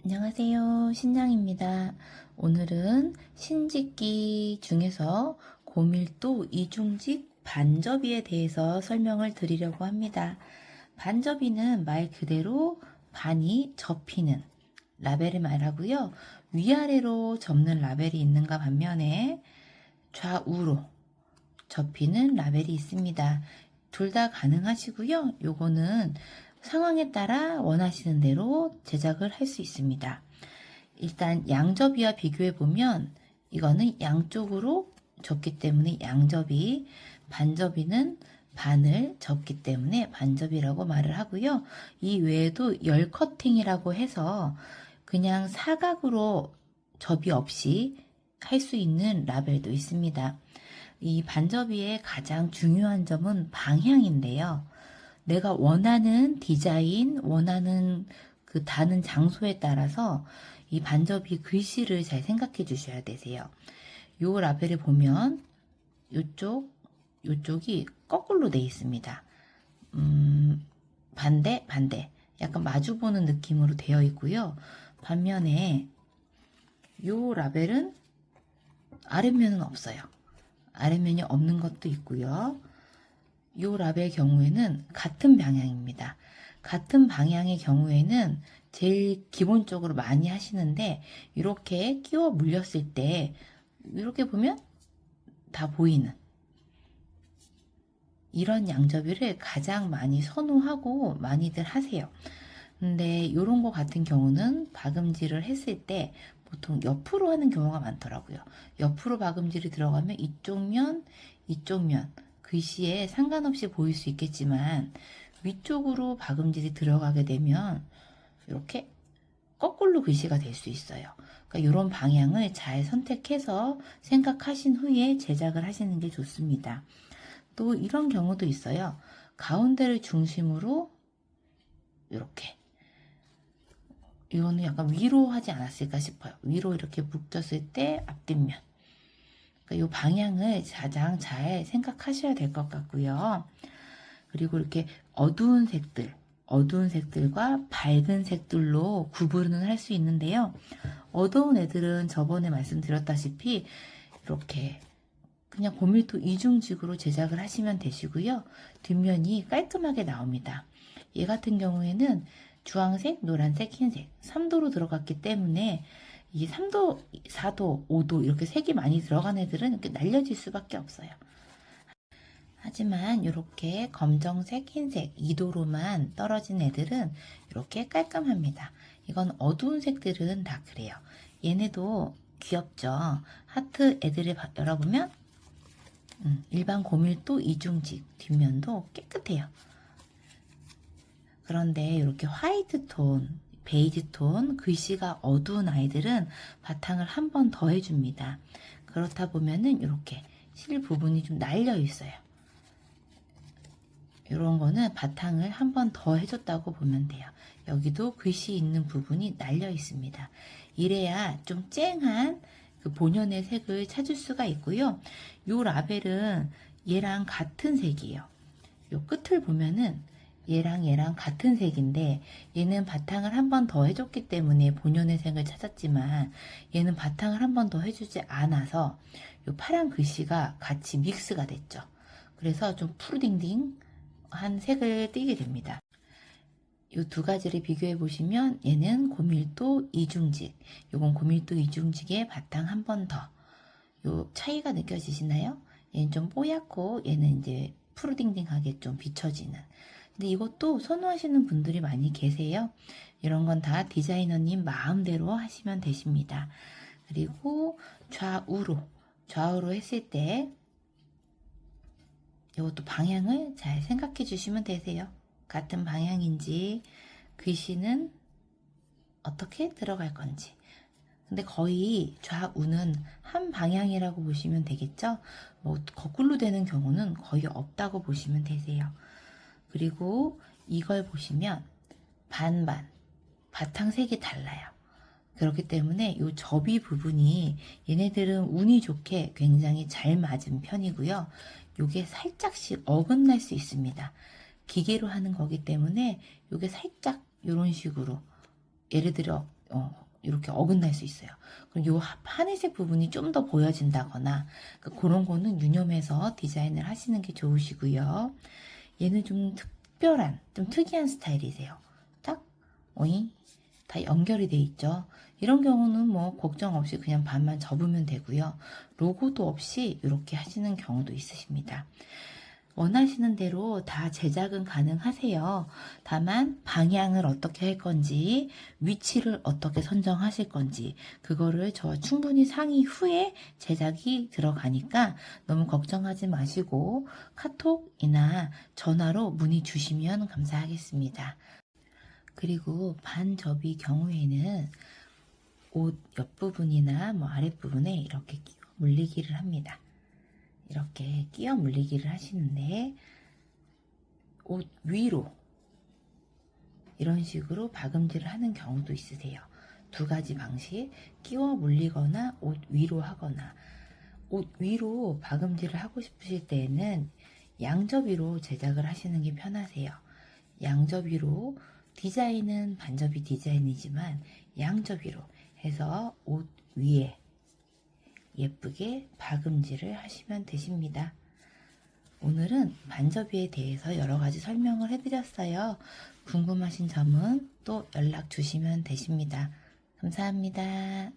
안녕하세요. 신양입니다. 오늘은 신직기 중에서 고밀도 이중직 반접이에 대해서 설명을 드리려고 합니다. 반접이는 말 그대로 반이 접히는 라벨을 말하고요. 위아래로 접는 라벨이 있는가 반면에 좌우로 접히는 라벨이 있습니다. 둘 다 가능하시고요. 요거는 상황에 따라 원하시는 대로 제작을 할 수 있습니다. 일단 양접이와 비교해 보면 이거는 양쪽으로 접기 때문에 양접이, 반접이는 반을 접기 때문에 반접이라고 말을 하고요. 이 외에도 열 커팅이라고 해서 그냥 사각으로 접이 없이 할 수 있는 라벨도 있습니다. 이 반접이의 가장 중요한 점은 방향인데요. 내가 원하는 디자인, 원하는 그 다는 장소에 따라서 이 반접이 글씨를 잘 생각해 주셔야 되세요. 요 라벨을 보면 요쪽이 거꾸로 돼 있습니다. 반대. 약간 마주보는 느낌으로 되어 있고요. 반면에 요 라벨은 아랫면은 없어요. 아랫면이 없는 것도 있고요. 이 라벨 경우에는 같은 방향입니다. 같은 방향의 경우에는 제일 기본적으로 많이 하시는데 이렇게 끼워 물렸을 때 이렇게 보면 다 보이는 이런 양접이를 가장 많이 선호하고 많이들 하세요. 근데 이런 거 같은 경우는 박음질을 했을 때 보통 옆으로 하는 경우가 많더라고요. 옆으로 박음질이 들어가면 이쪽 면 글씨에 상관없이 보일 수 있겠지만 위쪽으로 박음질이 들어가게 되면 이렇게 거꾸로 글씨가 될 수 있어요. 그러니까 이런 방향을 잘 선택해서 생각하신 후에 제작을 하시는 게 좋습니다. 또 이런 경우도 있어요. 가운데를 중심으로 이렇게, 이거는 약간 위로 하지 않았을까 싶어요. 위로 이렇게 묶였을 때 앞뒷면. 그러니까 이 방향을 가장 잘 생각하셔야 될 것 같고요. 그리고 이렇게 어두운 색들과 밝은 색들로 구분을 할 수 있는데요. 어두운 애들은 저번에 말씀드렸다시피 이렇게 그냥 고밀도 이중직으로 제작을 하시면 되시고요. 뒷면이 깔끔하게 나옵니다. 얘 같은 경우에는 주황색, 노란색, 흰색 3도로 들어갔기 때문에 이 3도, 4도, 5도 이렇게 색이 많이 들어간 애들은 이렇게 날려질 수밖에 없어요. 하지만 이렇게 검정색, 흰색 2도로만 떨어진 애들은 이렇게 깔끔합니다. 이건 어두운 색들은 다 그래요. 얘네도 귀엽죠? 하트 애들을 열어보면 일반 고밀도 이중직 뒷면도 깨끗해요. 그런데 이렇게 화이트 톤, 베이지 톤, 글씨가 어두운 아이들은 바탕을 한 번 더 해줍니다. 그렇다 보면은 이렇게 실 부분이 좀 날려 있어요. 이런 거는 바탕을 한 번 더 해줬다고 보면 돼요. 여기도 글씨 있는 부분이 날려 있습니다. 이래야 좀 쨍한 그 본연의 색을 찾을 수가 있고요. 이 라벨은 얘랑 같은 색이에요. 이 끝을 보면은 얘랑 같은 색인데 얘는 바탕을 한 번 더 해줬기 때문에 본연의 색을 찾았지만 얘는 바탕을 한 번 더 해주지 않아서 이 파란 글씨가 같이 믹스가 됐죠. 그래서 좀 푸르딩딩한 색을 띠게 됩니다. 이 두 가지를 비교해 보시면 얘는 고밀도 이중직, 요건 고밀도 이중직의 바탕 한 번 더. 요 차이가 느껴지시나요? 얘는 좀 뽀얗고 얘는 이제 푸르딩딩하게 좀 비춰지는. 근데 이것도 선호하시는 분들이 많이 계세요. 이런 건 다 디자이너님 마음대로 하시면 되십니다. 그리고 좌우로 했을 때 이것도 방향을 잘 생각해 주시면 되세요. 같은 방향인지 글씨는 어떻게 들어갈 건지. 근데 거의 좌우는 한 방향이라고 보시면 되겠죠? 뭐 거꾸로 되는 경우는 거의 없다고 보시면 되세요. 그리고 이걸 보시면 반반 바탕색이 달라요. 그렇기 때문에 이 접이 부분이 얘네들은 운이 좋게 굉장히 잘 맞은 편이고요. 요게 살짝씩 어긋날 수 있습니다. 기계로 하는 거기 때문에 요게 살짝 이런 식으로 예를 들어 이렇게 어긋날 수 있어요. 그럼 요 하늘색 부분이 좀 더 보여진다거나 그런 거는 유념해서 디자인을 하시는 게 좋으시고요. 얘는 좀 특별한, 좀 특이한 스타일이세요. 딱, 오잉, 다 연결이 돼 있죠. 이런 경우는 뭐 걱정 없이 그냥 반만 접으면 되고요. 로고도 없이 이렇게 하시는 경우도 있으십니다. 원하시는 대로 다 제작은 가능하세요. 다만 방향을 어떻게 할 건지, 위치를 어떻게 선정하실 건지 그거를 저와 충분히 상의 후에 제작이 들어가니까 너무 걱정하지 마시고 카톡이나 전화로 문의 주시면 감사하겠습니다. 그리고 반접이 경우에는 옷 옆부분이나 뭐 아랫부분에 이렇게 끼워 물리기를 합니다. 이렇게 끼워 물리기를 하시는데 옷 위로 이런 식으로 박음질을 하는 경우도 있으세요. 두 가지 방식, 끼워 물리거나 옷 위로 하거나. 옷 위로 박음질을 하고 싶으실 때에는 양접이로 제작을 하시는 게 편하세요. 양접이로 디자인은 반접이 디자인이지만 양접이로 해서 옷 위에 예쁘게 박음질을 하시면 되십니다. 오늘은 반접이에 대해서 여러 가지 설명을 해드렸어요. 궁금하신 점은 또 연락 주시면 되십니다. 감사합니다.